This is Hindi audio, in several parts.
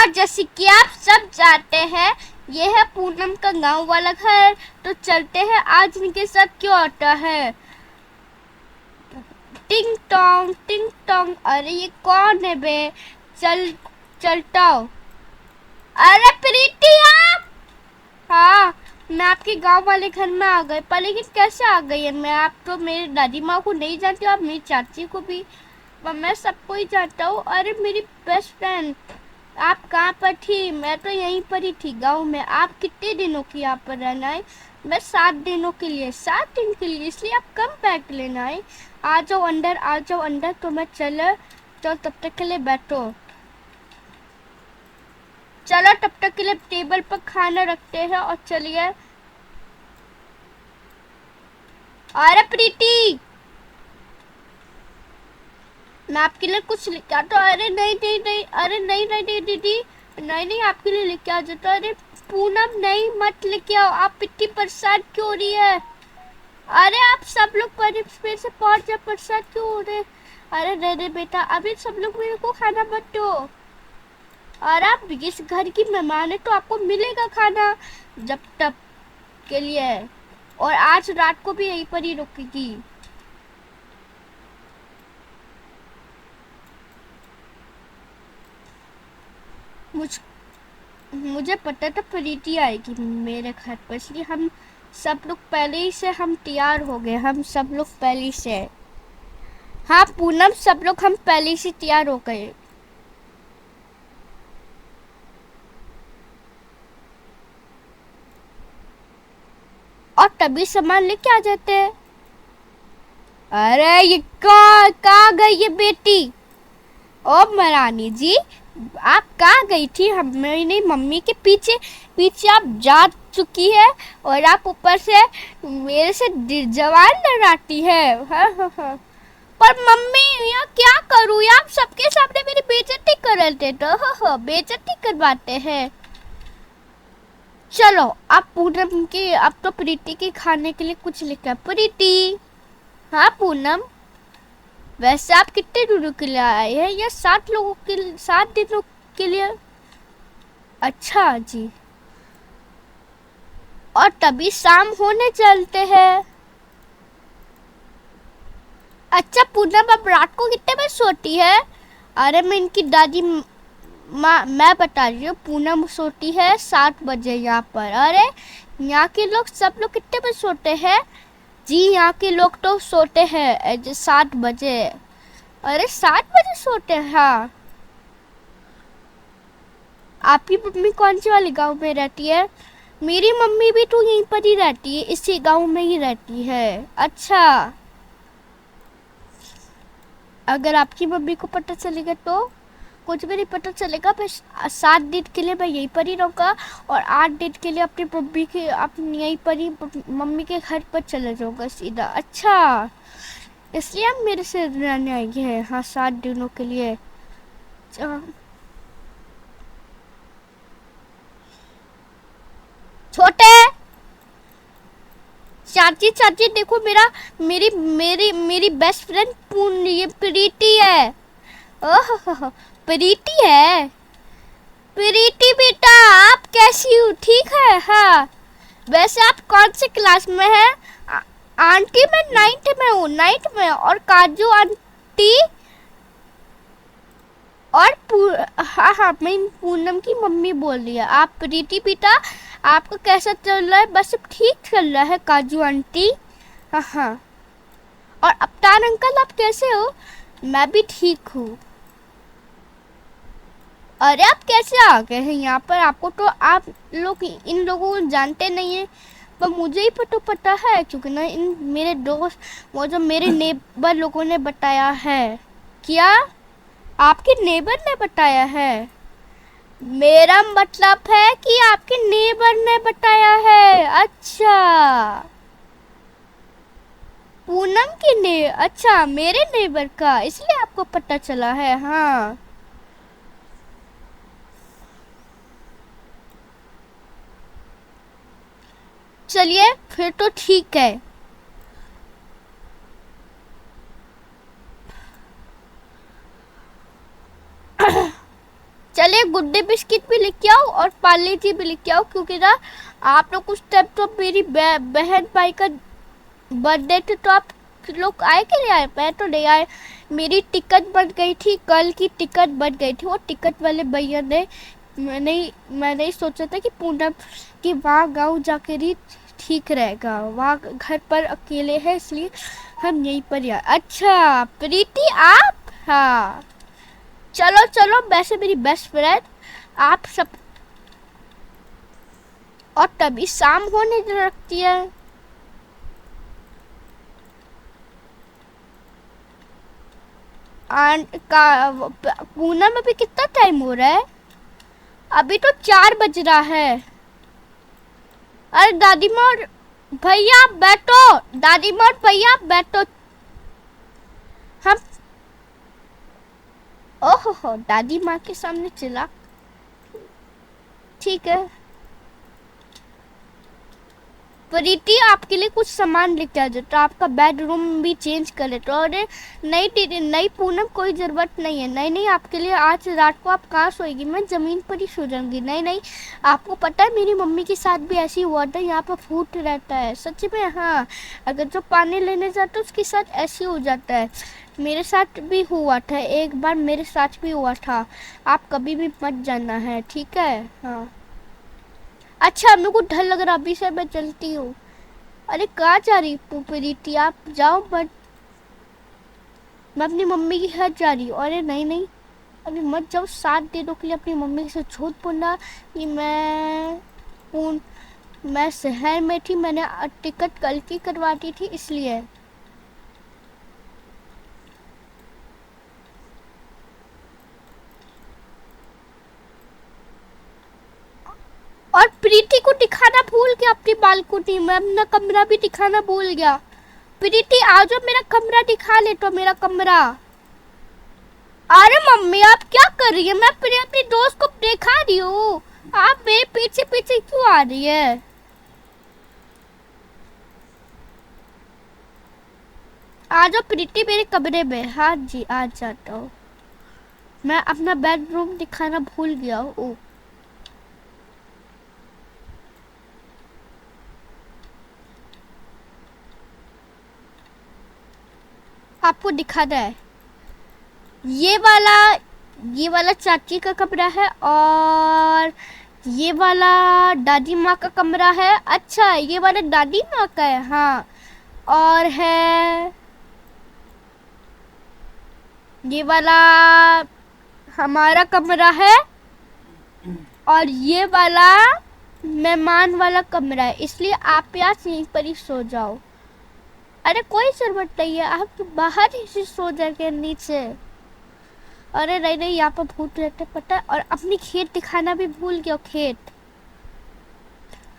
जैसे कि आप सब जानते हैं ये है पूनम का गांव वाला घर। तो चलते हैं आज इनके साथ क्या होता है। टिंग टोंग टिंग टोंग। अरे ये कौन है बे? चलता हूँ। अरे प्रीति आप। हाँ, मैं आपके गांव वाले घर में आ गई, पर लेकिन कैसे आ गई है? मैं आप तो मेरी दादी माँ को नहीं जानती, आप मेरी चाची को भी, पर मैं सबको ही जानता हूँ। अरे मेरी बेस्ट फ्रेंड, आप कहाँ पर थी? मैं तो यहीं पर ही थी गांव में। आप कितने दिनों की यहाँ पर रहना है? मैं 7 दिनों के लिए, 7 दिन के लिए, इसलिए आप कम पैक लेना है। आ जाओ अंदर, आ जाओ अंदर। तो मैं चलो तब तक के लिए बैठो। चलो तब तक के लिए टेबल पर खाना रखते हैं और चलिए। अरे प्रीति, मैं आपके लिए कुछ लेके आता हूँ। अरे नहीं नहीं नहीं, अरे नहीं नहीं नहीं दीदी, नहीं नहीं आपके लिए लेके आ जाता। अरे पूनम नहीं, मत लेके आओ। आप इतनी परेशान क्यों हो रही है? अरे आप सब लोग पर से पहुंच जाए, परेशान क्यों हो रहे? अरे नहीं नहीं बेटा, अभी सब लोग मेरे को खाना मत दो। और आप इस घर की मेहमान है तो आपको मिलेगा खाना जब तक के लिए। और आज रात को भी यहीं पर ही रुकेगी। मुझे पता था प्रीति आएगी मेरे घर पर, इसलिए हम सब लोग पहले ही से हम तैयार हो गए। हम सब लोग पहले ही से, हाँ पूनम, सब लोग हम पहले ही से तैयार हो गए। और तभी सामान लेके आ जाते हैं। अरे ये कहाँ गई ये बेटी? ओ महारानी जी, आप कहाँ गई थी? मेरी मम्मी के पीछे पीछे आप जा चुकी है और आप ऊपर से मेरे से जवान लड़ाती है। हाँ हाँ हाँ। पर मम्मी यहाँ क्या करूँ? आप सबके सामने मेरी बेइज्जती कर रहे तो हाँ बेइज्जती करवाते हैं। चलो आप पूनम की, अब तो प्रीति के खाने के लिए कुछ लेकर। प्रीति, हाँ पूनम, वैसे आप कितने दिनों के लिए आए हैं? या 7 लोगों के, 7 दिनों के लिए? अच्छा जी। और तभी शाम होने चलते हैं। अच्छा पूनम, अब रात को कितने बजे सोती है? अरे मैं इनकी दादी माँ, मैं बता रही हूँ, पूनम सोती है 7 बजे यहाँ पर। अरे यहाँ के लोग सब लोग कितने बजे सोते हैं? जी यहाँ के लोग तो सोते हैं 7 बजे। अरे 7 बजे सोते हैं? हाँ। आपकी मम्मी कौन सी वाली गांव में रहती है? मेरी मम्मी भी तो यहीं पर ही रहती है, इसी गांव में ही रहती है। अच्छा, अगर आपकी मम्मी को पता चलेगा तो कुछ भी नहीं पता चलेगा। बस 7 दिन के लिए मैं यहीं पर ही रहूँगा और 8 दिन के लिए अपनी मम्मी के, अपनी यहीं पर ही मम्मी के घर पर चले जाऊँगा सीधा। अच्छा, इसलिए आप मेरे से रहने आएंगे हैं? हाँ 7 दिनों के लिए। छोटे चाची, चाची देखो, मेरी मेरी मेरी बेस्ट फ्रेंड ये प्रीति है। ओह प्रीति है। प्रीति बेटा, आप कैसी हो? ठीक है? हाँ। वैसे आप कौन से क्लास में हैं? आंटी मैं 9th में हूँ, 9th में। और काजू आंटी और हाँ हाँ, मैं पूनम की मम्मी बोल रही है। आप प्रीति बेटा, आपका कैसा चल रहा है? बस सब ठीक चल रहा है काजू आंटी। हाँ हाँ। और अवतार अंकल, आप कैसे हो? मैं भी ठीक हूँ। अरे आप कैसे आ गए हैं यहाँ पर? आपको तो, आप लोग इन लोगों को जानते नहीं है, पर मुझे ही तो पता है, क्योंकि ना इन मेरे दोस्त, वो जो मेरे नेबर लोगों ने बताया है। क्या आपके नेबर ने बताया है? मेरा मतलब है कि आपके नेबर ने बताया है। अच्छा, पूनम की अच्छा मेरे नेबर का, इसलिए आपको पता चला है। हाँ चलिए फिर तो ठीक है। चलिए गुड डे बिस्किट भी लेके आओ और पार्ले जी भी लेके आओ, क्योंकि ना आप लोग कुछ टाइम तो मेरी बहन भाई का बर्थडे थे तो आप लोग आए कि नहीं आए? मैं तो नहीं आए। मेरी टिकट बन गई थी, कल की टिकट बन गई थी। वो टिकट वाले भैया ने मैंने ही सोचा था कि पूनम कि वहाँ गाँव जाकर ही ठीक रहेगा, वहाँ घर पर अकेले हैं इसलिए हम यहीं पर यार। अच्छा प्रीति आप, हाँ चलो चलो, वैसे मेरी बेस्ट फ्रेंड आप सब। और तभी शाम होने लगती है। पूनम अभी कितना टाइम हो रहा है? अभी तो 4 बज रहा है। अरे दादी माँ और भैया बैठो, दादी माँ और भैया बैठो। हम ओहो दादी माँ के सामने चिल्ला, ठीक है। प्रीति आपके लिए कुछ सामान लेके आ जाओ, तो आपका बेडरूम भी चेंज कर लेते। और नई पूनम कोई ज़रूरत नहीं है। नहीं आपके लिए आज रात को आप कहाँ सोएगी? मैं ज़मीन पर ही सो जाऊंगी। नहीं आपको पता है मेरी मम्मी के साथ भी ऐसी हुआ था, यहाँ पर फूट रहता है सच में। हाँ अगर जो पानी लेने जाता है उसके साथ ऐसे हो जाता है। मेरे साथ भी हुआ था एक बार, मेरे साथ भी हुआ था। आप कभी भी मत जाना है, ठीक है? हाँ अच्छा मेरे को डर लग रहा, अभी से मैं चलती हूँ। अरे कहाँ जा रही प्रीति? आप जाओ, बट मैं अपनी मम्मी के घर जा रही हूँ। अरे नहीं अभी मत जाओ। 7 दिनों के लिए अपनी मम्मी के साथ झूठ बोलना कि मैं शहर में थी, मैंने टिकट कल की करवा दी थी इसलिए। और प्रीति को दिखाना भूल गया अपनी बालकनी में, अपना कमरा भी दिखाना भूल गया। प्रीति आ जाओ, मेरा कमरा दिखा ले तो, मेरा कमरा। अरे मम्मी आप क्या कर रही है? मैं अपनी दोस्त को दिखा रही हूँ, आप मेरे पीछे पीछे क्यों आ रही है? आ जाओ प्रीति मेरे कमरे में। हाँ जी आ जाता हूँ। मैं अपना बेडरूम दिखाना भूल गया हूँ। आपको दिखाना है ये वाला चाची का कमरा है, और ये वाला दादी माँ का कमरा है। अच्छा ये वाला दादी माँ का है, हाँ। और है ये वाला हमारा कमरा है, और ये वाला मेहमान वाला कमरा है, इसलिए आप यहाँ यहीं पर ही सो जाओ। अरे कोई जरूरत नहीं है, आप तो बाहर ही से सो जाएंगे नीचे। अरे नहीं यहाँ पर भूत रहते पता है। और अपनी खेत दिखाना भी भूल गया, खेत।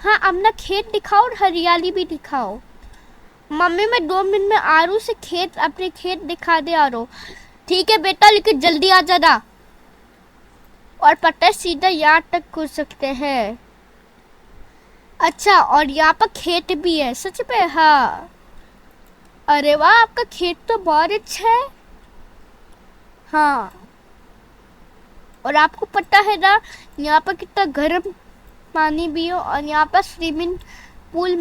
हाँ अपना खेत दिखाओ और हरियाली भी दिखाओ। मम्मी मैं 2 मिनट में आरू से अपने खेत दिखा दे आ रहा हूँ। ठीक है बेटा, लेकिन जल्दी आ जाना। और पता है सीधा यहाँ तक घुस सकते हैं। अच्छा और यहाँ पर खेत भी है सच में? हाँ अरे वाह आपका खेत तो बहुत अच्छा है। हाँ और आपको पता है ना यहाँ पर कितना गर्म पानी भी हो, और यहाँ पर स्विमिंग पूल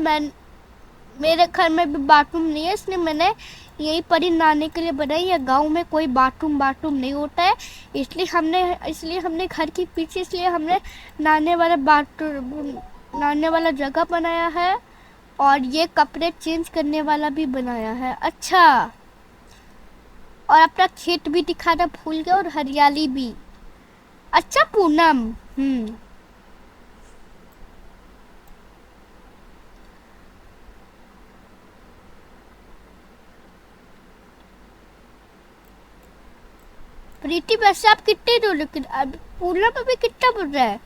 मेरे घर में भी बाथरूम नहीं है, इसलिए मैंने यहीं पर ही नहाने के लिए बनाई है। गांव में कोई बाथरूम नहीं होता है, इसलिए हमने घर के पीछे इसलिए हमने नहाने वाला जगह बनाया है, और ये कपड़े चेंज करने वाला भी बनाया है। अच्छा और अपना खेत भी दिखाना भूल गया, और हरियाली भी। अच्छा पूनम प्रीति वैसे आप कितने दूर, लेकिन अभी पूनम अभी कितना बज रहा है?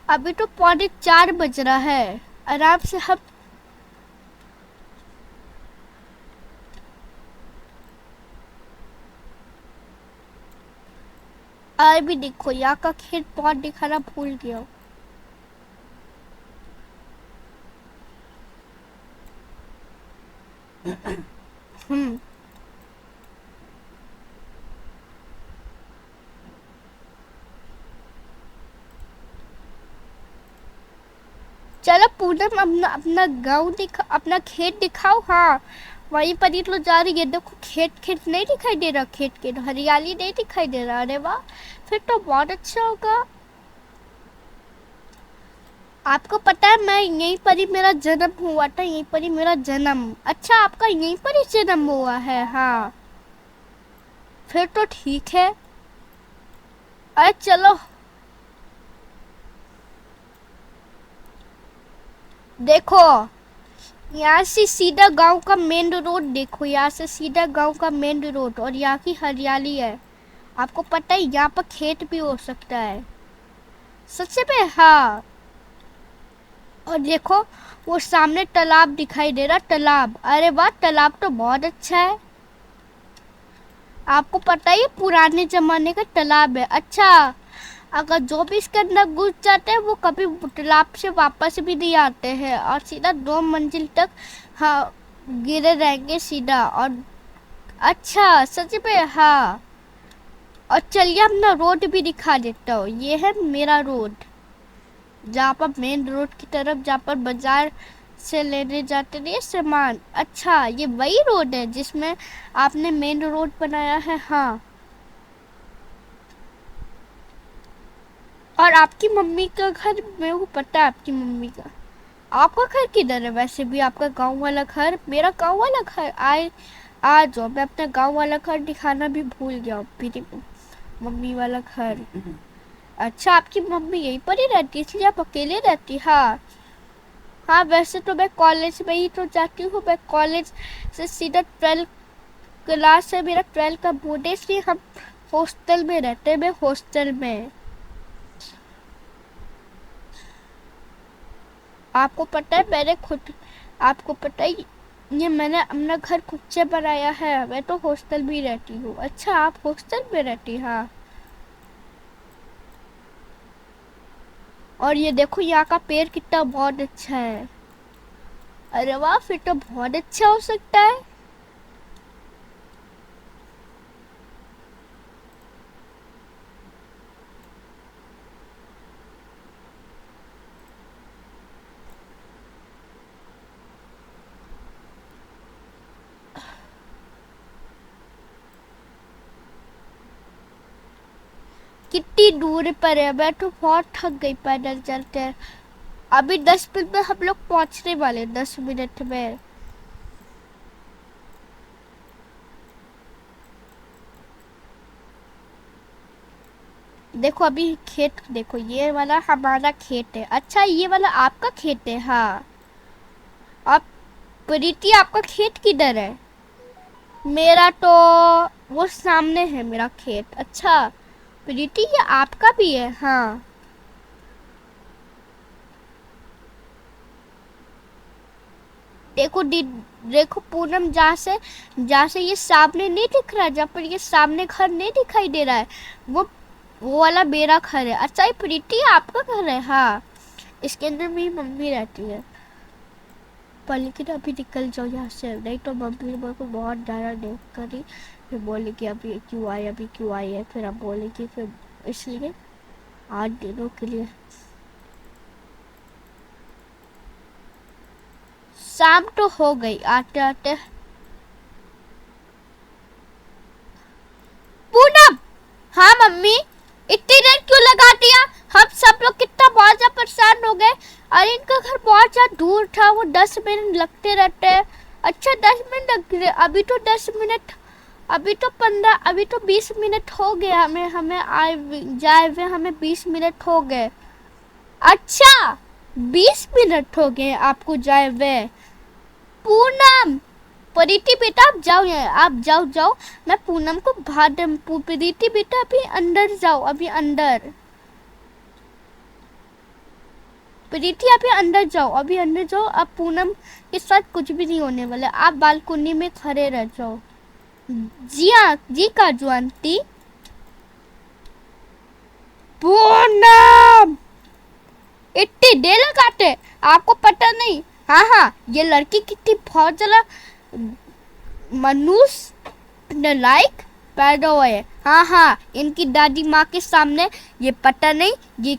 अभी तो 3:45 बज रहा है। आराम से हम भी देखो यहाँ का खेत बहुत दिखाना भूल गया। चलो पूनम अपना अपना गाँव दिखा, अपना खेत दिखाओ। हाँ वहीं पर ही तो जा रही है। देखो खेत खेत नहीं दिखाई दे रहा, खेत खेत हरियाली नहीं दिखाई दे रहा। अरे वाह, फिर तो बहुत अच्छा होगा। आपको पता है मैं यहीं पर ही मेरा जन्म हुआ था, यहीं पर ही मेरा जन्म। अच्छा आपका यहीं पर ही जन्म हुआ है? हाँ फिर तो ठीक है। अरे चलो देखो, यहाँ से सीधा गांव का मेन रोड देखो, यहाँ से सीधा गांव का मेन रोड, और यहाँ की हरियाली है। आपको पता है यहाँ पर खेत भी हो सकता है सच में। हाँ और देखो वो सामने तालाब दिखाई दे रहा, तालाब। अरे वाह, तालाब तो बहुत अच्छा है। आपको पता है पुराने जमाने का तालाब है। अच्छा अगर जो भी इसके अंदर घुस जाते हैं वो कभी तालाब से वापस भी नहीं आते हैं, और सीधा 2 मंजिल तक हाँ गिरे रहेंगे सीधा। और अच्छा सच में। हाँ और चलिए अपना रोड भी दिखा देता हूँ। ये है मेरा रोड, जहाँ पर मेन रोड की तरफ, जहाँ पर बाजार से लेने जाते थे सामान। अच्छा ये वही रोड है जिसमें आपने मेन रोड बनाया है। हाँ और आपकी मम्मी का घर मेरे को पता है, आपकी मम्मी का। आपका घर किधर है वैसे भी? आपका गांव वाला घर? मेरा गांव वाला घर आए आ जाओ, मैं अपना गांव वाला घर दिखाना भी भूल गया, मेरी मम्मी वाला घर। अच्छा आपकी मम्मी यहीं पर ही रहती, इसलिए आप अकेले रहती? हाँ हाँ वैसे तो मैं कॉलेज में ही तो जाती हूँ, मैं कॉलेज से सीधा 12 क्लास है मेरा, 12 का बोर्ड है, इसलिए हम हॉस्टल में रहते हैं। मैं हॉस्टल में। आपको पता है मैंने खुद, आपको पता है ये मैंने अपना घर खुद से बनाया है। मैं तो हॉस्टल भी रहती हूँ। अच्छा आप हॉस्टल में रहती? हाँ और ये देखो यहाँ का पेड़ कितना बहुत अच्छा है। अरे वाह, फिर तो बहुत अच्छा हो सकता है। कितनी दूर पर है? मैं तो बहुत थक गई पैदल चलते। अभी 10 मिनट में हम लोग पहुंचने वाले, 10 मिनट में। देखो अभी खेत देखो, ये वाला हमारा खेत है। अच्छा ये वाला आपका खेत है? हाँ। आप प्रीति आपका खेत किधर है? मेरा तो वो सामने है मेरा खेत। अच्छा प्रीति ये आपका भी है? हाँ देखो देखो पूनम, जहाँ से ये सामने नहीं दिख रहा है, जहाँ पर ये सामने घर नहीं दिखाई दे रहा है, वो वाला मेरा घर है। अच्छा ये प्रीति आपका घर है? हाँ इसके अंदर मेरी मम्मी रहती है। पर लेकिन अभी निकल जाओ यहाँ से, नहीं तो मम्मी मेरे को बहुत ज़्यादा देख करी, फिर बोले कि अभी क्यों आई, अभी क्यों आई है, फिर अब बोले कि फिर इसलिए 8 दिनों के लिए। शाम तो हो गई आते आते। पूनम। हाँ मम्मी, इतनी देर क्यों लगा दिया? हम सब लोग कितना बहुत ज्यादा परेशान हो गए। अरे इनका घर बहुत ज्यादा दूर था, वो 10 मिनट लगते रहते हैं। अच्छा 10 मिनट लग गए? अभी तो 10 मिनट, अभी तो 15, अभी तो 20 मिनट हो गए हमें हमें आए जाए हुए, हमें 20 मिनट हो गए। अच्छा 20 मिनट हो गए आपको जाए हुए? पूनम, प्रीति बेटा आप जाओ, यहाँ आप जाओ जाओ, मैं पूनम को बाहर। प्रीति बेटा अभी अंदर जाओ, अभी अंदर। प्रीति अभी अंदर जाओ, अभी अंदर जाओ। अब पूनम के साथ कुछ भी नहीं होने वाला, आप बालकनी में खड़े रह जाओ। जी हाँ जी काजू आंटी। पूनम इतनी देर लगाते, आपको पता नहीं? हाँ हाँ ये लड़की कितनी बहुत ज्यादा मनुष्य नालायक पैदा हुए। हाँ हाँ, इनकी दादी माँ के सामने ये पता नहीं ये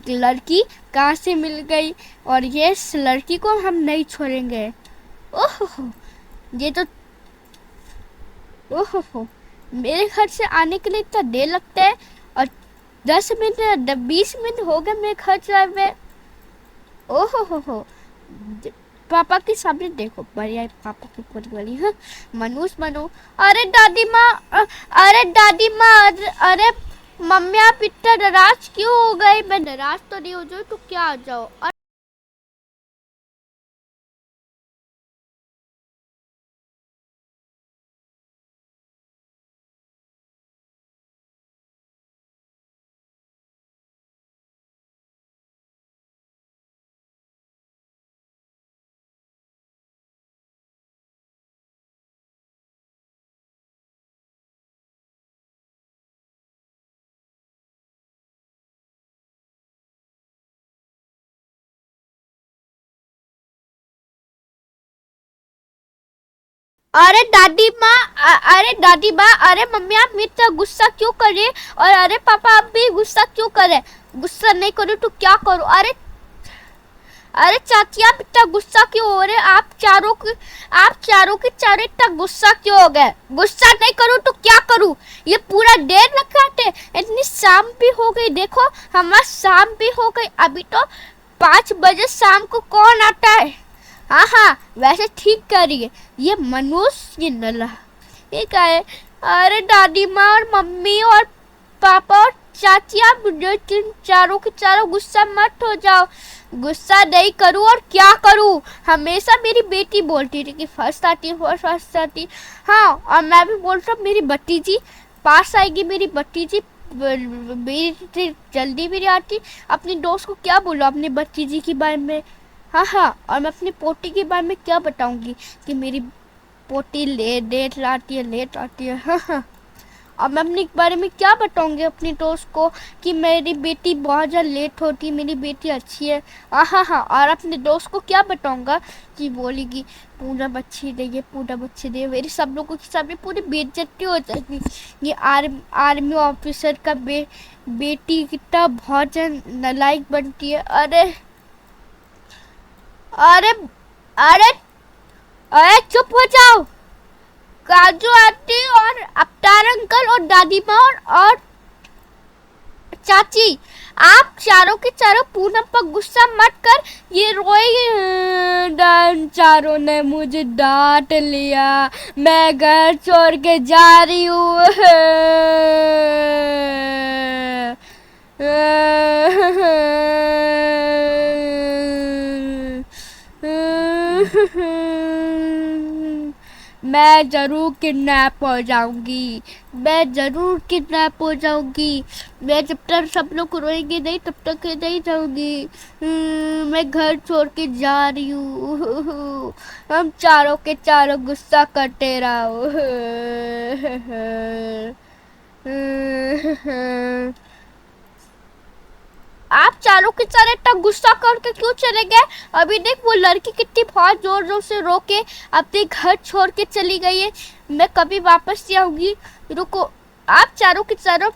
लड़की कहाँ से मिल गई, और ये इस लड़की को हम नहीं छोड़ेंगे। ओहो, ये तो ओहो, मेरे घर से आने के लिए इतना देर लगता है, और 10 मिनट 20 मिनट हो गए मेरे घर जाए हुए। ओहो, पापा के सामने देखो, बढ़िया पापा की पूरी वाली। हाँ, मनूस बनो। अरे दादी माँ, अरे दादी माँ, अरे मम्मी आप इतना नाराज क्यों हो गए? मैं नाराज तो नहीं हो जाऊँ तो क्या आ जाओ। अरे दादी माँ, अरे दादी माँ, अरे मम्मी आप इतना गुस्सा क्यों कर रहे? और अरे पापा आप भी गुस्सा क्यों कर रहे? गुस्सा नहीं करूँ तो क्या करूँ? अरे अरे चाची आप इतना गुस्सा क्यों हो रहे? आप चारों के चारों इतना गुस्सा क्यों हो गए? गुस्सा नहीं करूँ तो क्या करूँ? ये पूरा देर लगाते, इतनी शाम भी हो गई, देखो हमारा शाम भी हो गई। अभी तो 5 बजे शाम को कौन आता है? हाँ हाँ, वैसे ठीक करिए। ये मनुष्य, ये नल्ला, ये क्या है? अरे दादी माँ और मम्मी और पापा और चाची आप चारों के चारों गुस्सा मत हो जाओ। गुस्सा नहीं करूँ और क्या करूँ? हमेशा मेरी बेटी बोलती थी कि फर्स्ट आती फर्स्ट आती। हाँ, और मैं भी बोलता हूँ मेरी भतीजी पास आएगी, मेरी भतीजी मेरी जल्दी भी नहीं आती। अपनी दोस्त को क्या बोलो अपनी भतीजी के बारे में? हाँ हाँ, और मैं अपनी पोती के बारे में क्या बताऊंगी कि मेरी पोती लेट आती है। हाँ हाँ, और मैं अपने बारे में क्या बताऊंगी अपनी दोस्त को कि मेरी बेटी बहुत ज़्यादा लेट होती है, मेरी बेटी अच्छी है। हाँ हाँ, और अपने दोस्त को क्या बताऊंगा कि बोलेगी पूनम अच्छी नहीं है, पूनम अच्छी नहीं है। मेरी सब लोगों के सामने पूरी बेइज्जती हो जाएगी। ये आर्मी ऑफिसर का बेटी कितना बहुत ज़्यादा नालायक बनती है। अरे अरे अरे अरे चुप हो जाओ। काजू आंटी और अवतार अंकल और दादी माँ और चाची, आप चारों के चारों पूनम पर गुस्सा मत कर। ये रोई चारों ने मुझे डांट लिया, मैं घर छोड़ के जा रही हूँ। मैं जरूर किडनैप हो जाऊंगी, मैं जरूर किडनैप हो जाऊंगी। मैं जब तक सब लोग रोएंगे नहीं तब तक नहीं जाऊंगी। मैं घर छोड़ के जा रही हूँ। हम चारों के चारों गुस्सा करते रहो। आप चारों के चारों इतना गुस्सा करके क्यों चले गए? अभी देख वो लड़की कितनी बहुत जोर जोर से रो के अपने घर छोड़ के चली गई है। मैं कभी वापस नहीं आऊंगी। रुको, आप चारों के चारों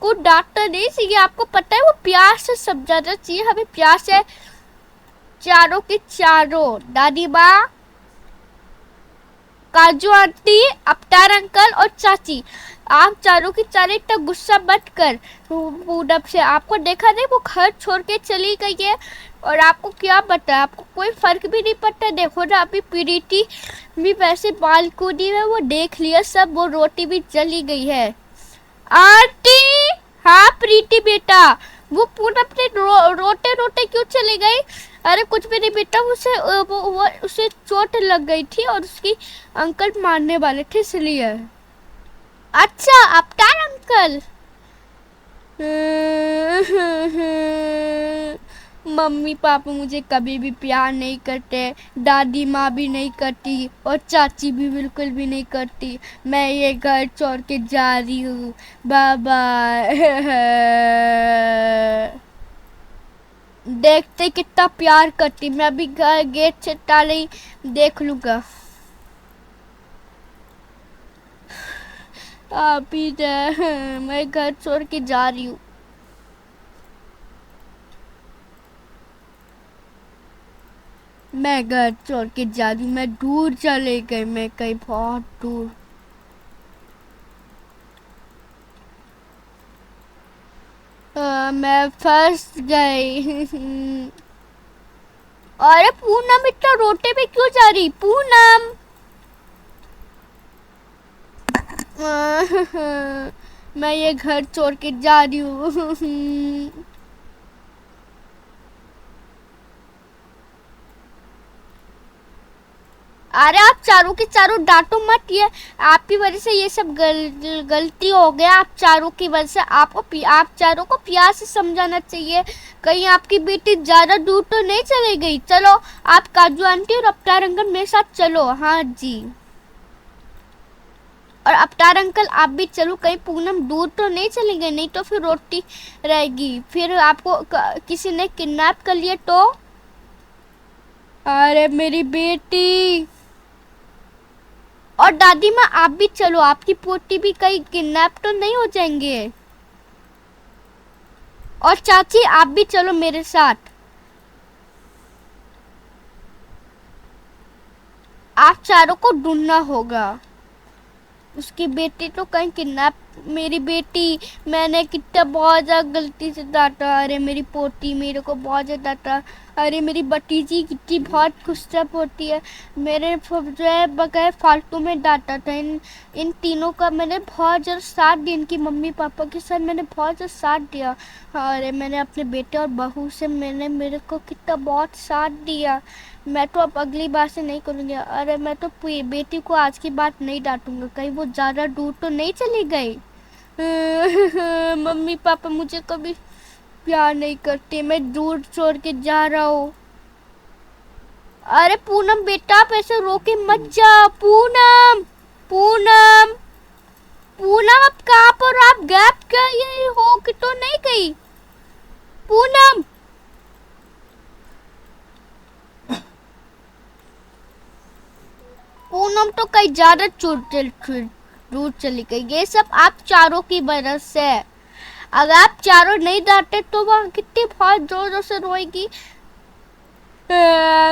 को डांटना नहीं चाहिए। आपको पता है वो प्यार से समझाना चाहिए, हमें प्यार से। चारों के चारों, दादी माँ, काजू आंटी, अवतार अंकल और चाची, आप चारों की चारों इतना गुस्सा मत कर पूनम से। आपको देखा नहीं वो घर छोड़ के चली गई है, और आपको क्या पता, आपको कोई फर्क भी नहीं पड़ता। देखो ना अभी प्रीति भी वैसे बालकनी में वो देख लिया सब, वो रोटी भी चली गई है। आंटी, हाँ प्रीति बेटा, वो पूनम से रोते रोते क्यों चली गई? अरे कुछ भी नहीं बेटा, उसे चोट लग गई थी और उसकी अंकल मारने वाले थे इसलिए। अच्छा अवतार अंकल। मम्मी पापा मुझे कभी भी प्यार नहीं करते, दादी माँ भी नहीं करती और चाची भी बिल्कुल भी नहीं करती। मैं ये घर छोड़ के जा रही हूँ, बाय बाय। देखते कितना प्यार करती। मैं अभी घर गेट से ताले देख लूँगा। आप ही जाए, मैं घर छोड़ के जा रही हूँ। मैं घर छोड़ के जा रही हूँ, मैं दूर चले गई, मैं कहीं बहुत दूर। मैं फंस गई। अरे पूनम इतना रोटे पे क्यों जा रही पूनम? मैं ये घर छोड़ के जा रही हूँ। अरे आप चारों के चारों डांटो मत, ये आपकी वजह से ये सब गलती हो गया। आप चारों की वजह से आप चारों को प्यार से समझाना चाहिए। कहीं आपकी बेटी ज्यादा दूर तो नहीं चली गई। चलो आप काजू आंटी और अवतार अंकल मेरे साथ चलो। हाँ जी, और अवतार अंकल आप भी चलो, कहीं पूनम दूर तो नहीं चली गई, नहीं तो फिर रोटी रहेगी, फिर आपको किसी ने किडनैप कर लिया तो। अरे मेरी बेटी। और दादी माँ आप भी चलो, आपकी पोती भी कहीं किडनैप तो नहीं हो जाएंगे। और चाची आप भी चलो मेरे साथ। आप चारों को ढूंढना होगा। उसकी बेटी तो कहीं किडनैप। मेरी बेटी, मैंने कितना बहुत ज्यादा गलती से डांटा। अरे मेरी पोती मेरे को बहुत ज्यादा डांटा। अरे मेरी भतीजी कितनी बहुत गुस्सा होती है। मेरे जो है बगैर फालतू में डांटा था। इन तीनों का मैंने बहुत ज़्यादा साथ दिया, इनकी मम्मी पापा के साथ मैंने बहुत ज़्यादा साथ दिया। अरे मैंने अपने बेटे और बहू से मेरे को कितना बहुत साथ दिया। मैं तो अब अगली बार से नहीं करूँगी। अरे मैं तो बेटी को आज की बात नहीं डांटूंगा, कहीं वो ज़्यादा दूर तो नहीं चली गई। मम्मी पापा मुझे कभी प्यार नहीं करते, मैं दूर छोड़ के जा रहा हूँ। अरे पूनम बेटा आप ऐसे रो के मत जा। पूनम पूनम पूनम आप कहाँ पर? आप गैप क्या ये हो कि तो नहीं गई पूनम? पूनम तो कहीं ज्यादा दूर चली गई। ये सब आप चारों की वजह से। अगर आप चारों नहीं डांटे तो वह कितनी बहुत जोर जोर से रोएगी।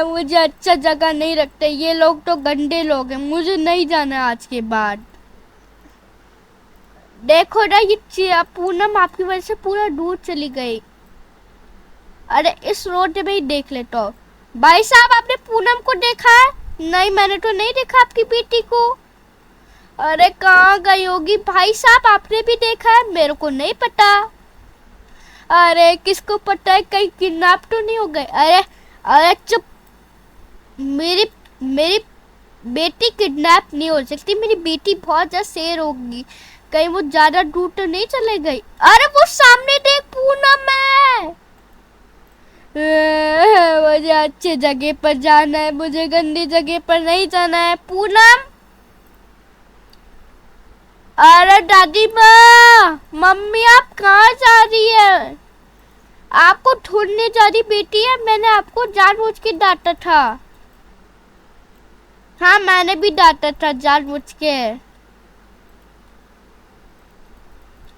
मुझे अच्छा जगह नहीं रखते, ये लोग तो गंदे लोग हैं, मुझे नहीं जाना आज के बाद। देखो ना ये पूनम आपकी वजह से पूरा दूर चली गई। अरे इस रोड में ही देख लेता हूँ। भाई साहब आपने पूनम को देखा है? नहीं मैंने तो नहीं देखा आपकी बेटी को। अरे कहाँ गई होगी? भाई साहब आपने भी देखा है? मेरे को नहीं पता। अरे किसको पता है, कहीं किडनैप तो नहीं हो गए? अरे अरे चुप। मेरी मेरी बेटी किडनैप नहीं हो सकती। मेरी बेटी बहुत ज्यादा शेर होगी, कहीं वो ज्यादा दूर तो नहीं चले गई। अरे वो सामने देख पूनम है। मुझे अच्छी जगह पर जाना है, मुझे गंदी जगह पर नहीं जाना है। पूनम। अरे दादी माँ, मम्मी आप कहाँ जा रही है? आपको ढूंढने जा रही बेटी है, मैंने आपको जानबूझ के डांटा था। हाँ मैंने भी डांटा था जानबूझ के।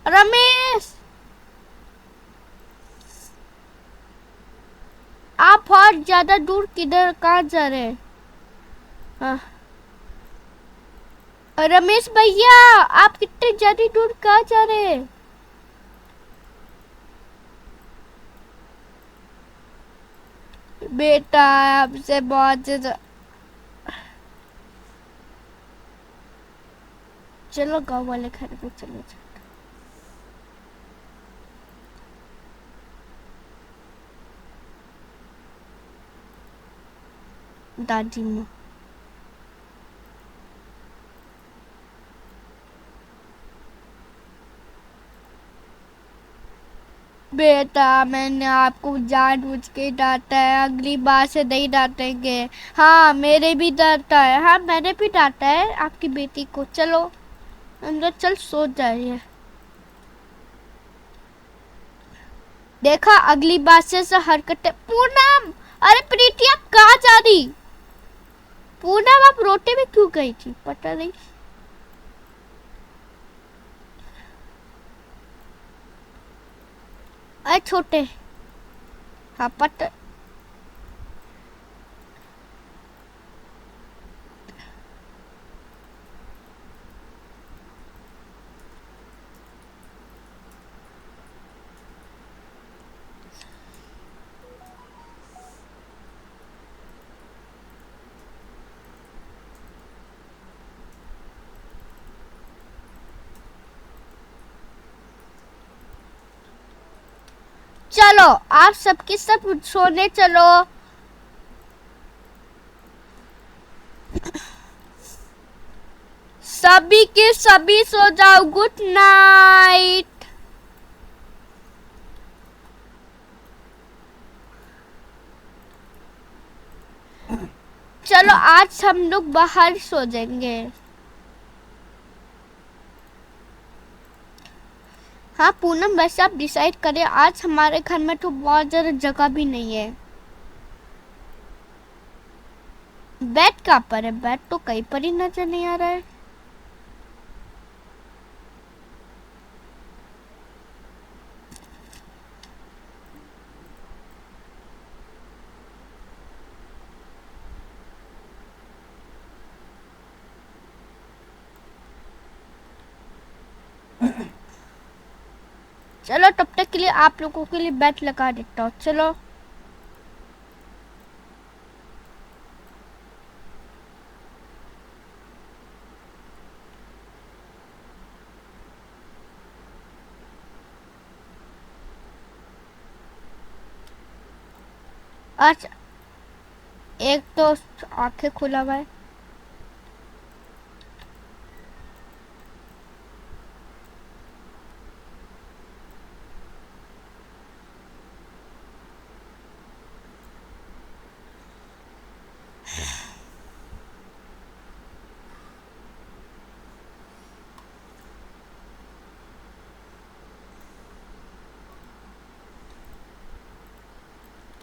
रमेश आप बहुत ज्यादा दूर किधर कहाँ जा रहे हैं? रमेश भैया आप कितने ज्यादा दूर कहाँ जा रहे हैं? बेटा आपसे बहुत ज्यादा। चलो गांव वाले घर पे चलो। दादी माँ बेटा मैंने आपको जानबूझ के डांटा है, अगली बार से नहीं डांटेंगे। हाँ मेरे भी डांटा है। हाँ मैंने भी डांटा है आपकी बेटी को। चलो अंदर चल, सो जाइए। देखा अगली बार से हरकतें। पूनम अरे प्रीति आप कहाँ जा रही? पूनम आप रोटे में क्यों गई थी? पता नहीं। अरे छोटे, हाँ पट। चलो आप सबके सब सोने चलो। सभी के सभी सो जाओ, गुड नाइट। चलो आज हम लोग बाहर सो जाएंगे। हाँ पूनम, वैसे आप डिसाइड करें, आज हमारे घर में तो बहुत ज़्यादा जगह भी नहीं है। बेड कहाँ पर है? बेड तो कहीं पर ही नजर नहीं आ रहा है। चलो तब तक के लिए आप लोगों के लिए बेड लगा देता हूँ। चलो आज एक तो आंखें खुला हुआ है।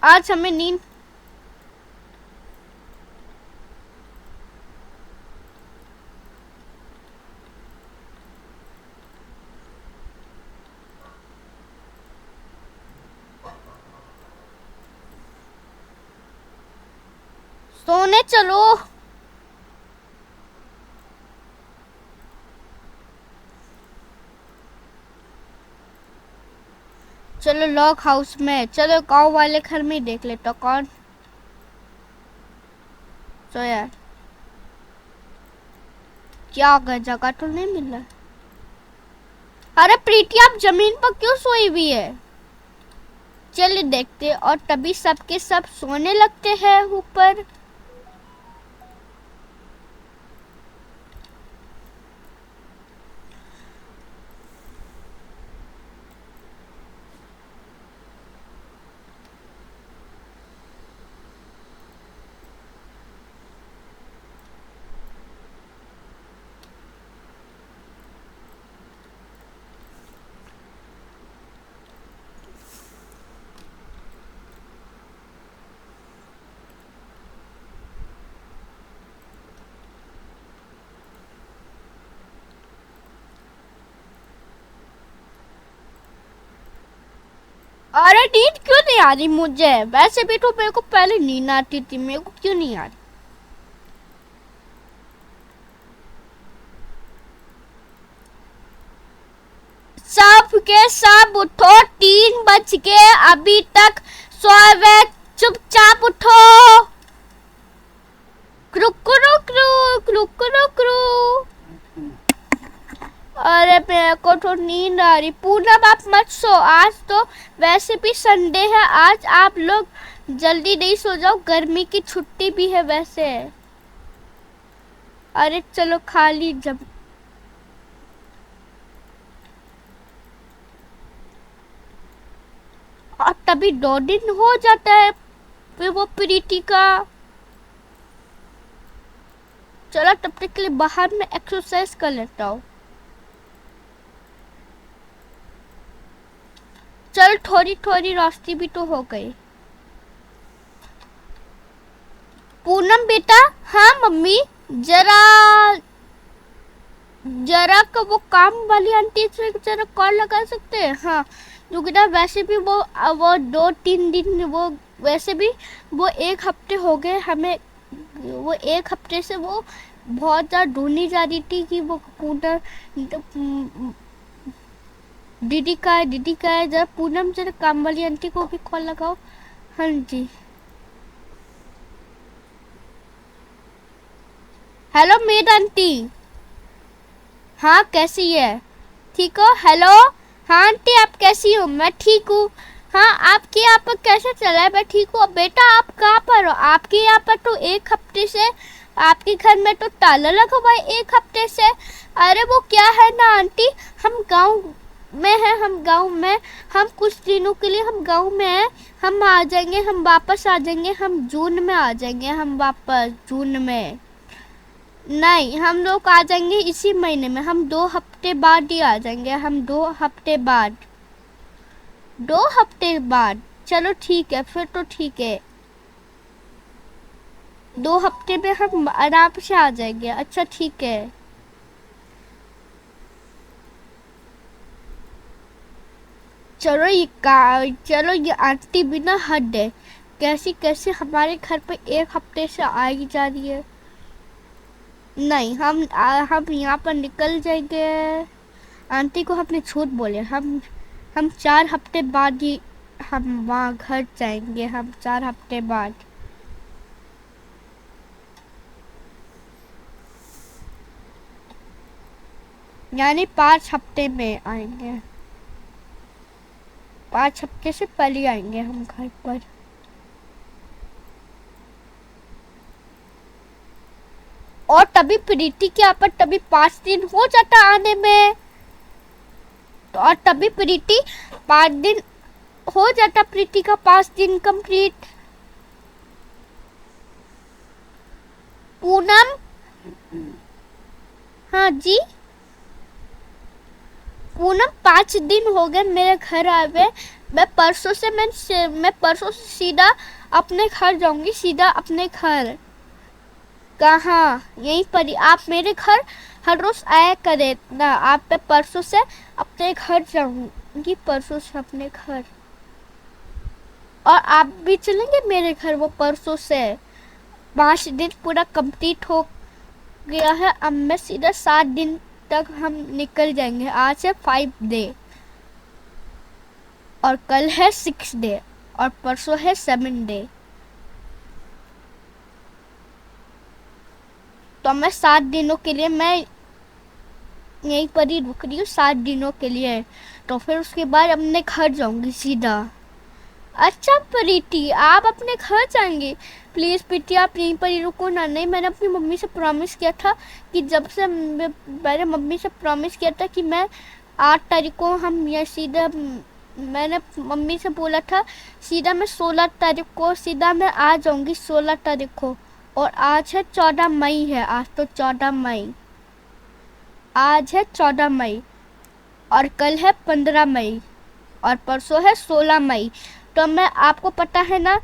आज हमें नींद सोने चलो। चलो लॉक हाउस में, चलो गांव वाले घर में देख लेता कौन सोया। क्या अगर जगह तो नहीं मिल रहा। अरे प्रीति आप जमीन पर क्यों सोई हुई है? चलिए देखते। और तभी सबके सब सोने लगते हैं ऊपर। अरे नींद क्यों नहीं आ रही मुझे? वैसे भी तो मेरे को पहले नींद आती थी, मेरे को क्यों नहीं आ रही? सब के सब उठो, 3 बज गए, अभी तक सोए हुए, चुपचाप उठो। क्रुक रुक रुक रुक रुक रुक। अरे मेरे को तो नींद आ रही। पूनम आप मत सो, आज तो वैसे भी संडे है, आज आप लोग जल्दी नहीं सो जाओ, गर्मी की छुट्टी भी है वैसे। अरे चलो खाली जब और तभी 2 दिन हो जाता है फिर वो प्रीति का। चलो तब तक के लिए बाहर में एक्सरसाइज कर लेता हूँ। चल थोड़ी थोड़ी रास्ते भी तो हो गई। पूनम बेटा। हाँ मम्मी, जरा जरा का वो काम वाली आंटी से जरा कॉल लगा सकते हैं? हाँ क्योंकि ना वैसे भी वो 2-3 दिन वो वैसे भी वो 1 हफ्ते हो गए हमें, वो 1 हफ्ते से वो बहुत ज़्यादा ढूंढी जा रही थी कि वो पूनम दीदी का है। जरा पूनम जरा काम वाली आंटी को भी कॉल लगाओ। हाँ जी, हेलो मेड आंटी। हाँ कैसी है? ठीक हो? हेलो हाँ आंटी आप कैसी हो? मैं ठीक हूँ। हाँ आपके यहाँ पर कैसे चला है? मैं ठीक हूँ। बेटा आप कहाँ पर हो? आपके यहाँ पर तो 1 हफ्ते से आपके घर में तो ताला लगा हुआ है 1 हफ्ते से। अरे वो क्या है ना आंटी, हम गांव में हैं, हम गांव में, हम कुछ दिनों के लिए हम गांव में हैं। हम आ जाएंगे, हम वापस आ जाएंगे, हम जून में आ जाएंगे, हम वापस जून में। नहीं हम लोग आ जाएंगे इसी महीने में, हम 2 हफ्ते बाद ही आ जाएंगे, हम 2 हफ्ते बाद, 2 हफ्ते बाद। चलो ठीक है फिर तो ठीक है, 2 हफ्ते में हम आराम से आ जाएंगे। अच्छा ठीक है। चलो ये आंटी बिना हद है, कैसी कैसे हमारे घर पे 1 हफ्ते से आई जा रही है। नहीं हम यहाँ पर निकल जाएंगे। आंटी को हमने झूठ बोले, हम 4 हफ्ते बाद ही हम वहाँ घर जाएंगे, हम 4 हफ्ते बाद। यानी 5 हफ्ते में आएंगे, 5 हफ्ते से पहले आएंगे हम घर पर। और तभी प्रीति के यहाँ पर तभी 5 दिन हो जाता आने में, तो और तभी प्रीति 5 दिन हो जाता, प्रीति का 5 दिन कंप्लीट। पूनम हाँ जी पूनम 5 दिन हो गए मेरे घर आए हुए। मैं परसों से सीधा अपने घर जाऊंगी, सीधा अपने घर। कहाँ? यहीं पर ही। आप मेरे घर हर रोज आया करे ना। आप मैं परसों से अपने घर जाऊंगी, परसों से अपने घर। और आप भी चलेंगे मेरे घर वो परसों से। 5 दिन पूरा कंप्लीट हो गया है, अब मैं सीधा 7 दिन तक हम निकल जाएंगे। आज है 5 डे और कल है 6 डे और परसों है 7 डे। तो मैं 7 दिनों के लिए मैं यहीं पर ही रुक रही हूँ, 7 दिनों के लिए। तो फिर उसके बाद अपने घर जाऊंगी सीधा। अच्छा प्रीति आप अपने घर जाएंगे? प्लीज़ प्रीति आप यहीं पर ही रुको ना। नहीं मैंने अपनी मम्मी से प्रॉमिस किया था कि जब से मैंने मम्मी से प्रॉमिस किया था कि मैं 8 तारीख को हम ये सीधा, मैंने मम्मी से बोला था सीधा मैं 16 तारीख को सीधा मैं आ जाऊंगी, 16 तारीख को। और आज है 14 मई है, आज तो 14 मई, आज है 14 मई और कल है 15 मई और परसों है 16 मई। तो मैं आपको पता है ना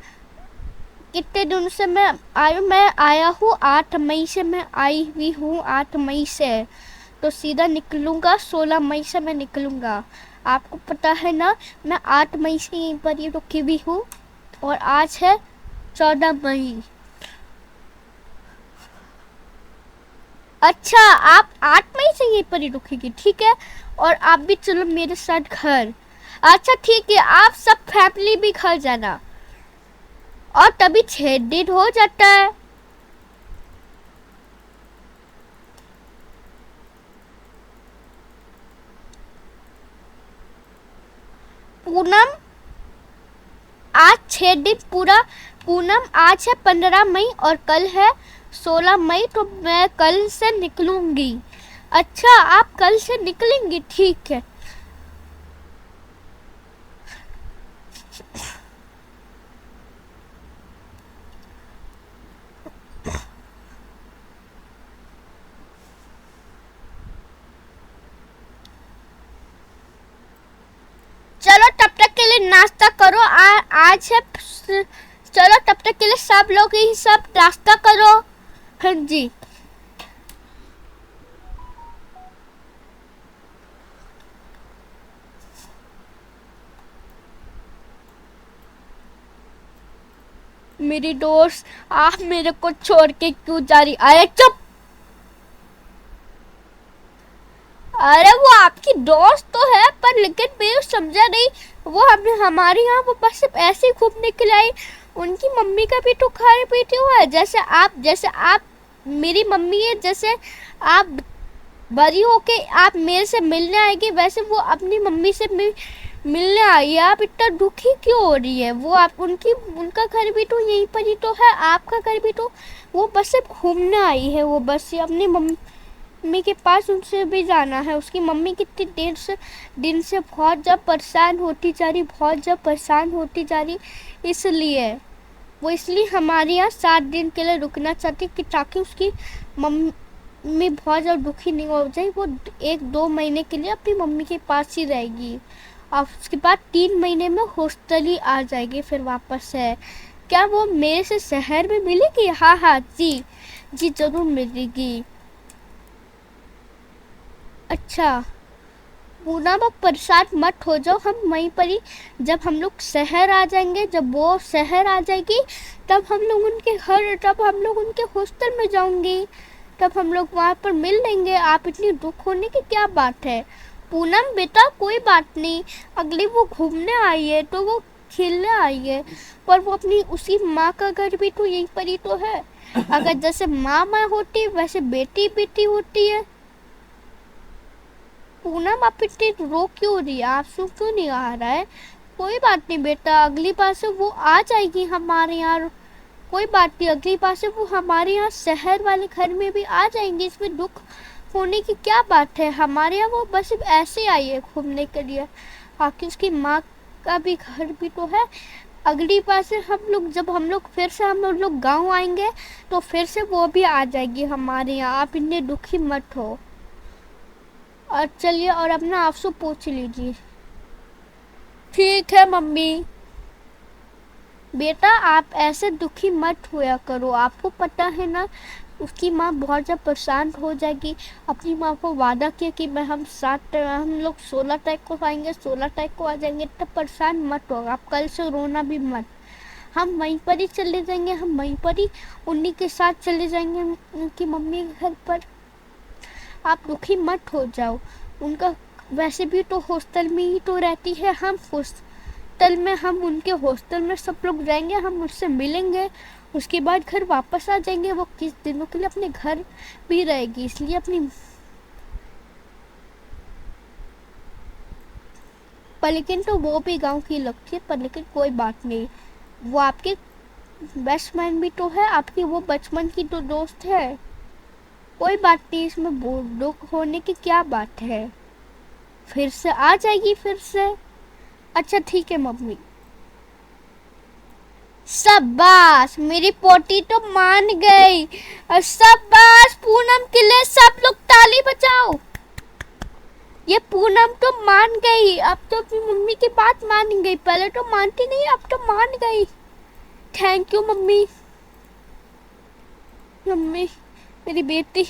कितने दिन से मैं आया हूँ 8 मई से मैं आई हुई हूँ, 8 मई से। तो सीधा निकलूँगा 16 मई से मैं निकलूँगा। आपको पता है ना मैं 8 मई से यहीं पर ही रुकी हुई हूँ और आज है 14 मई। अच्छा आप 8 मई से यहीं पर ही रुकेगी, ठीक है। और आप भी चलो मेरे साथ घर। अच्छा ठीक है, आप सब फैमिली भी घर जाना। और तभी 6 दिन हो जाता है। पूनम आज 6 दिन पूरा। पूनम आज है 15 मई और कल है 16 मई, तो मैं कल से निकलूंगी। अच्छा आप कल से निकलेंगी, ठीक है। चलो तब तक के लिए नाश्ता करो। आज है, चलो तब तक के लिए सब लोग ही सब नाश्ता करो। हाँ जी मेरी दोस्त, आप मेरे को छोड़ के क्यों जा रही? अरे चुप! अरे वो आपकी दोस्त तो है, पर लेकिन मैं समझा नहीं। वो हमारे यहाँ वो बस सिर्फ ऐसे ही घूमने के लिए आई। उनकी मम्मी का भी तो खाने पीते हुआ है। जैसे आप मेरी मम्मी है, जैसे आप बड़ी होके आप मेरे से मिलने आएगी, वैसे वो अपनी मम्मी से मिलने आई है। आप इतना दुखी क्यों हो रही है? वो आप उनका घर भी तो यहीं पर ही तो है, आपका घर भी तो। वो बस सिर्फ घूमने आई है। वो बस अपनी मम्मी के पास उनसे भी जाना है। उसकी मम्मी कितनी दिन से बहुत ज़्यादा परेशान होती जा रही, बहुत ज़्यादा परेशान होती जा रही। इसलिए हमारे यहाँ 7 दिन के लिए रुकना चाहती कि ताकि उसकी मम्मी बहुत ज़्यादा दुखी नहीं हो जाए। वो 1-2 महीने के लिए अपनी मम्मी के पास ही रहेगी और उसके बाद 3 महीने में हॉस्टल ही आ जाएगी फिर वापस है। क्या वो मेरे से शहर में मिलेगी? हाँ हाँ जी जी, ज़रूर मिलेगी। अच्छा पूनम, आप परेशान मत हो जाओ। हम वहीं पर ही, जब हम लोग शहर आ जाएंगे, जब वो शहर आ जाएगी, तब हम लोग उनके हॉस्टल में जाऊंगी। तब हम लोग वहाँ पर मिल लेंगे। आप इतनी दुख होने की क्या बात है? पूनम बेटा, कोई बात नहीं। अगली वो घूमने आई है तो वो खेलने आई है, पर वो अपनी उसकी माँ का घर भी तो यहीं पर ही तो है। अगर जैसे माँ होती वैसे बेटी बेटी होती है। पूनम, आप इतनी रो क्यों रही है? आंसू क्यों नहीं आ रहा है? कोई बात नहीं बेटा, अगली बार से वो आ जाएगी हमारे यहाँ। कोई बात नहीं, अगली बार से वो हमारे यहाँ शहर वाले घर में भी आ जाएंगे। इसमें दुख होने की क्या बात है? हमारे यहाँ वो बस ऐसे आई है घूमने के लिए। आखिर उसकी माँ का भी घर भी तो है। अगली बार से जब हम लोग गांव आएंगे तो फिर से वो भी आ जाएगी हमारे यहाँ। आप इतने दुखी मत हो। और चलिए, और अपना आंसू पोंछ लीजिए। ठीक है मम्मी। बेटा, आप ऐसे दुखी मत हुआ करो। आपको पता है ना, उसकी माँ बहुत ज़्यादा परेशान हो जाएगी। अपनी माँ को वादा किया कि हम लोग 16 तारीख को आएंगे, 16 तारीख को आ जाएंगे। तब परेशान मत हो आप, कल से रोना भी मत। हम वहीं पर ही चले जाएंगे, हम वहीं पर ही उन्हीं के साथ चले जाएंगे उनकी मम्मी के घर पर। आप दुखी मत हो जाओ। उनका वैसे भी तो हॉस्टल में ही तो रहती है। हम उनके हॉस्टल में सब लोग रहेंगे, हम उससे मिलेंगे। उसके बाद घर वापस आ जाएंगे। वो किस दिनों के लिए अपने घर भी रहेगी, इसलिए पर लेकिन तो वो भी गांव की लगती है। पर लेकिन कोई बात नहीं, वो आपके बेस्ट फ्रेंड भी तो है, आपकी वो बचपन की तो दोस्त है। कोई बात नहीं, इसमें दुख होने की क्या बात है? फिर से आ जाएगी फिर से। अच्छा ठीक है मम्मी। शाबाश, मेरी पोती तो मान गई। शाबाश पूनम के लिए सब लोग ताली बजाओ। ये पूनम तो मान गई। अब तो अपनी मम्मी की बात मान गई। पहले तो मानती नहीं, अब तो मान गई। Thank you mummy. मम्मी, मेरी बेटी।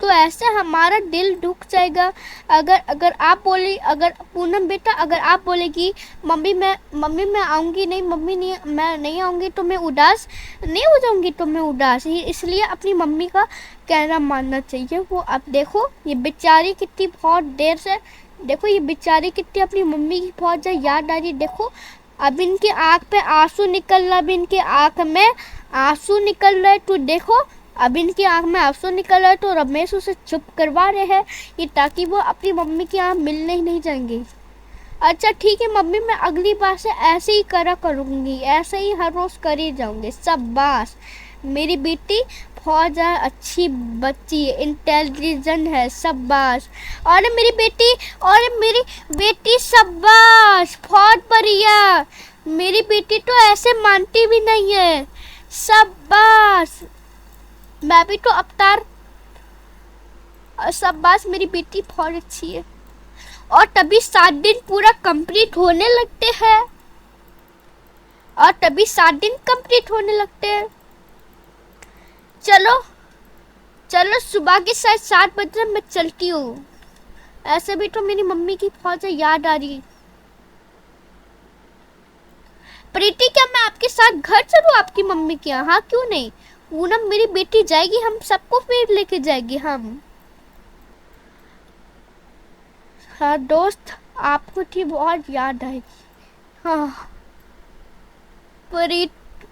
तो ऐसे हमारा दिल दुख जाएगा। अगर पूनम बेटा, अगर आप बोलेगी मम्मी मैं आऊँगी नहीं, मैं नहीं आऊँगी, तो मैं उदास नहीं हो जाऊँगी, तो मैं उदास ही। इसलिए अपनी मम्मी का कहना मानना चाहिए। वो अब देखो, ये बेचारी कितनी बहुत देर से, देखो ये बेचारी कितनी अपनी मम्मी की बहुत ज़्यादा याद आ रही। देखो अब इनकी आँख पे आंसू निकल रहा, अब इनकी आँख में आंसू निकल रहे। तो देखो अब इनकी आँख में आंसू निकल रहा है, तो रमेश उसे चुप करवा रहे हैं ये, ताकि वो अपनी मम्मी की आँख मिलने ही नहीं जाएंगी। अच्छा ठीक है मम्मी, मैं अगली बार से ऐसे ही करूँगी, ऐसे ही हर रोज़ कर ही जाऊँगी। शाबाश, मेरी बेटी बहुत ज़्यादा अच्छी बच्ची है, इंटेलिजेंट है। शाबाश। और मेरी बेटी शाबाश, बहुत बढ़िया। मेरी बेटी तो ऐसे मानती भी नहीं है। शाबाश, मैं भी तो अवतार। शाबाश, मेरी बेटी बहुत अच्छी है। और तभी 7 दिन पूरा कंप्लीट होने लगते हैं। चलो सुबह के 7 बजे मैं चलती हूँ। ऐसे भी तो मेरी मम्मी की बहुत याद आ रही। प्रीति क्या मैं आपके साथ घर चलूं आपकी मम्मी के यहाँ? हाँ क्यों नहीं, पूनम मेरी बेटी जाएगी, हम सबको फिर लेके जाएगी हम। हाँ दोस्त, आपको थी बहुत याद आएगी। हाँ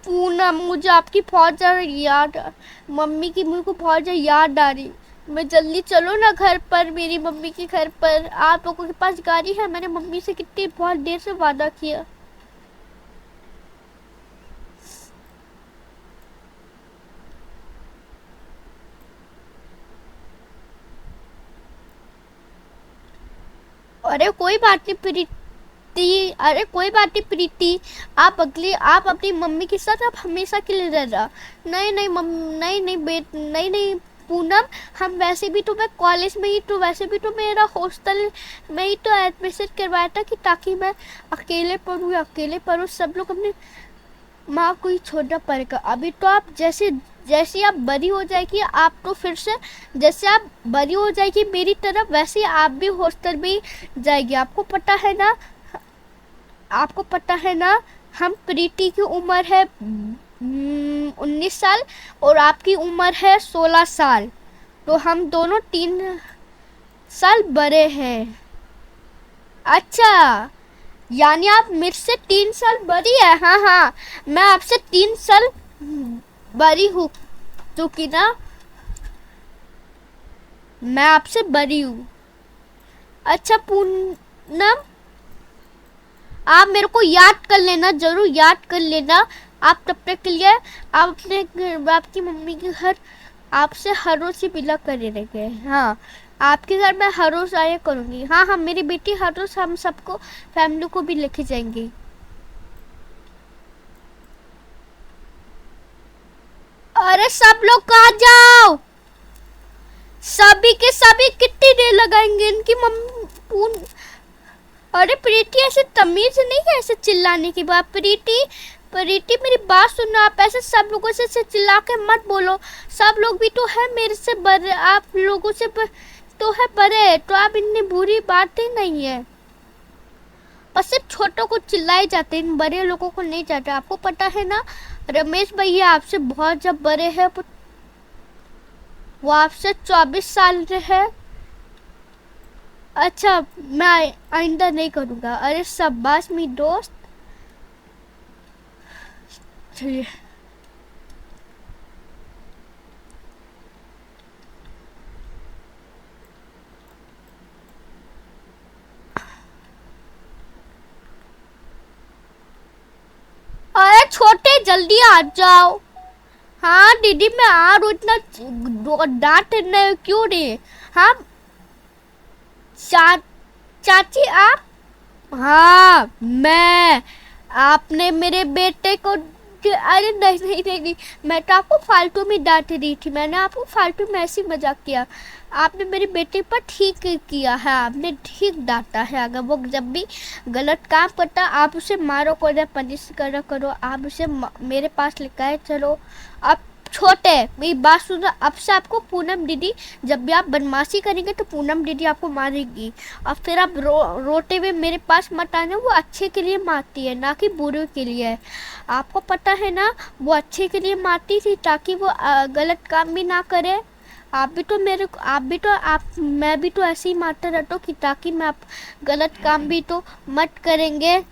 पूनम, मुझे आपकी बहुत ज़्यादा याद, मम्मी की मुझे को बहुत ज़्यादा याद आ रही। मैं जल्दी चलो ना घर पर, मेरी मम्मी के घर पर। आप लोगों के पास गाड़ी है? मैंने मम्मी से कितनी बहुत देर से वादा किया। अरे कोई बात नहीं प्रीति, अरे कोई बात नहीं प्रीति, आप अपनी मम्मी के साथ आप हमेशा के लिए रहना। नहीं नहीं नहीं नहीं नहीं नहीं पूनम, हम वैसे भी तो, मैं कॉलेज में ही तो, वैसे भी तो मेरा हॉस्टल में ही तो एडमिशन करवाया था कि ताकि मैं अकेले पढूं, सब लोग अपने माँ को ही छोड़ना पड़ेगा। अभी तो आप जैसे जैसे आप बड़ी हो जाएगी, आप तो फिर से जैसे आप बड़ी हो जाएगी मेरी तरफ, वैसे ही आप भी हॉस्टल में ही जाएगी। आपको पता है ना, आपको पता है ना, हम प्रीति की उम्र है 19 साल और आपकी उम्र है 16 साल, तो हम दोनों 3 साल बड़े हैं। अच्छा, यानी आप मेरे से 3 साल बड़ी है? हाँ हाँ, मैं आपसे 3 साल बड़ी हूँ, क्योंकि ना मैं आपसे बड़ी हूँ। अच्छा पूनम, आप मेरे को याद कर लेना, जरूर याद कर लेना। आप तब तक के लिए आप अपने आपकी मम्मी के घर आपसे हर रोज ही मिला करे रहेंगे। हाँ, आपके घर मैं हर रोज आया करूँगी। हाँ हाँ मेरी बेटी, हर रोज हम सबको, फैमिली को भी लेके जाएंगे। अरे सब लोग कहाँ जाओ, सभी के सभी कितनी देर लगाएंगे इनकी मम्मी। अरे प्रीति, ऐसे तमीज नहीं है ऐसे चिल्लाने की बात। प्रीति मेरी बात सुनो, आप ऐसे सब लोगों से चिल्ला के मत बोलो। सब लोग भी तो है मेरे से बड़े, आप लोगों से तो है बड़े, तो आप इतनी बुरी बात ही नहीं है। और सिर्फ छोटों को चिल्लाए जाते हैं, बड़े लोगों को नहीं जाते। आपको पता है ना, रमेश भैया आपसे बहुत जब बड़े हैं, वो आपसे 24 साल के है। अच्छा, मैं आइंदा नहीं करूँगा। अरे शाबाश मेरी दोस्त, चलिए। अरे छोटे, जल्दी आ जाओ। हाँ दीदी मैं आ रहा हूँ, इतना डांट रहे क्यों रहे? हाँ चाची आप? हाँ मैं, आपने मेरे बेटे को, अरे नहीं नहीं नहीं नहीं, मैं तो आपको फालतू में डांट रही थी, मैंने आपको फालतू में ऐसे मजाक किया। आपने मेरे बेटे पर ठीक किया है, आपने ठीक डांटा है। अगर वो जब भी गलत काम करता आप उसे मारो करो, पनिश करो, आप उसे मेरे पास लेकर आए चलो। अब छोटे, मेरी बात सुनो, अब से आपको पूनम दीदी, जब भी आप बदमाशी करेंगे तो पूनम दीदी आपको मारेगी। और फिर आप रोते हुए मेरे पास मत आना, वो अच्छे के लिए मारती है ना कि बुरे के लिए। आपको पता है ना, वो अच्छे के लिए मारती थी ताकि वो गलत काम भी ना करे। आप भी तो मैं भी तो ऐसे ही मारता रहता हूँ कि ताकि मैं आप गलत काम भी तो मत करेंगे।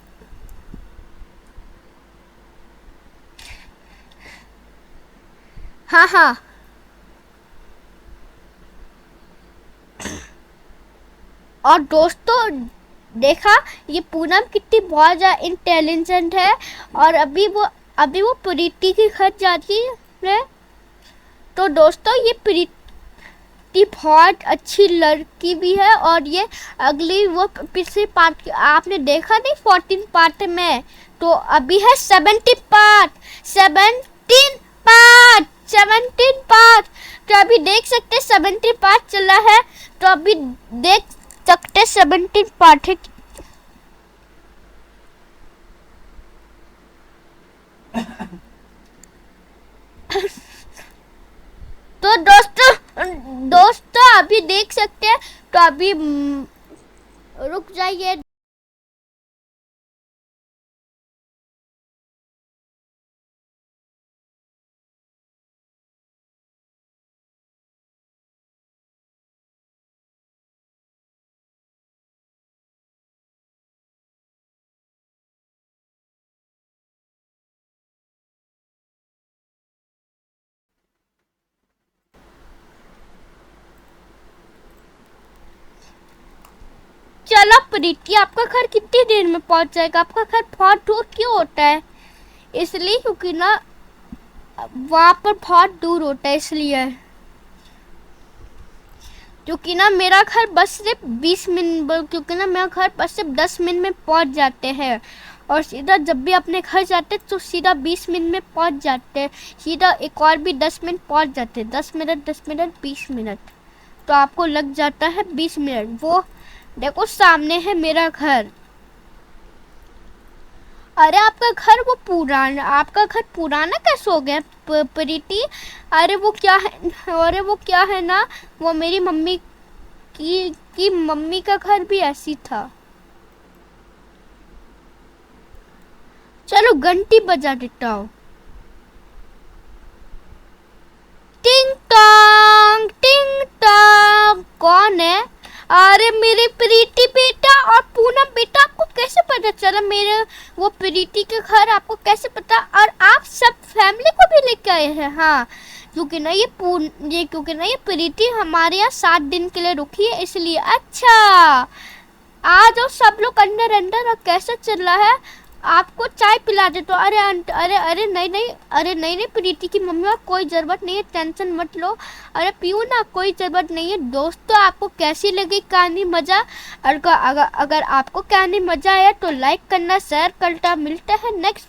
हाँ हाँ और दोस्तों देखा, ये पूनम कितनी बहुत ज़्यादा इंटेलिजेंट है। और अभी वो प्रीति के घर जाती है। तो दोस्तों ये प्रीति बहुत अच्छी लड़की भी है। और ये अगली वो पिछले पार्ट आपने देखा नहीं 14 पार्ट में, तो अभी है 17 पार्ट, 17 पार्ट। तो अभी देख सकते 17 पार्ट चला है, तो अभी देख सकते 17 पार्ट है। तो दोस्तों अभी देख सकते हैं, तो अभी रुक जाइए। प्रीति, आपका घर कितनी देर में पहुंच जाएगा? आपका घर बहुत दूर क्यों होता है? इसलिए क्योंकि ना वहाँ पर बहुत दूर होता है, इसलिए क्योंकि ना मेरा घर बस सिर्फ 20 मिनट, क्योंकि ना मेरा घर बस सिर्फ 10 मिनट में पहुंच जाते हैं और सीधा जब भी अपने घर जाते तो सीधा 20 मिनट में पहुंच जाते हैं, सीधा एक और भी 10 मिनट पहुंच जाते हैं। 10 मिनट 20 मिनट, तो आपको लग जाता है 20 मिनट। वो देखो सामने है मेरा घर। अरे आपका घर आपका घर पुराना कैसे हो गया प्रीति? अरे वो क्या है ना, वो मेरी मम्मी की मम्मी का घर भी ऐसी था। चलो घंटी बजा देता हूँ। टिंग टोंग, कौन है? अरे मेरे प्रीति बेटा और पूनम बेटा, आपको कैसे पता चला मेरे वो प्रीति के घर? आपको कैसे पता? और आप सब फैमिली को भी लेके आए हैं? हाँ, क्योंकि ना ये प्रीति हमारे यहाँ 7 दिन के लिए रुकी है, इसलिए। अच्छा, आ जाओ सब लोग अंदर। और कैसा चल रहा है? आपको चाय पिला दे तो। अरे नहीं प्रीति की मम्मी, और कोई ज़रूरत नहीं है, टेंशन मत लो। अरे पियो ना, कोई ज़रूरत नहीं है। दोस्तों, आपको कैसी लगी कहानी मज़ा? अगर आपको कहानी मज़ा आया तो लाइक करना, शेयर करना। मिलते हैं नेक्स्ट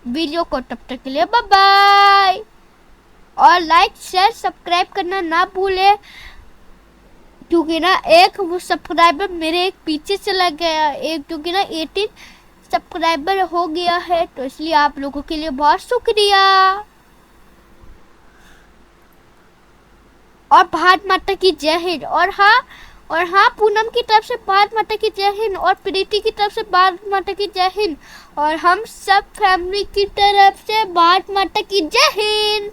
वीडियो को, तब तक के लिए बाय बाय। और लाइक शेयर सब्सक्राइब करना ना भूले, क्योंकि ना एक वो सब्सक्राइबर मेरे एक पीछे चला गया, एक क्योंकि ना 18 सब्सक्राइबर हो गया है, तो इसलिए आप लोगों के लिए बहुत शुक्रिया। और भारत माता की जय हिंद। और हाँ पूनम की तरफ से भारत माता की जय हिंद, और प्रीति की तरफ से भारत माता की जय हिंद, और हम सब फैमिली की तरफ से भारत माता की जय हिंद।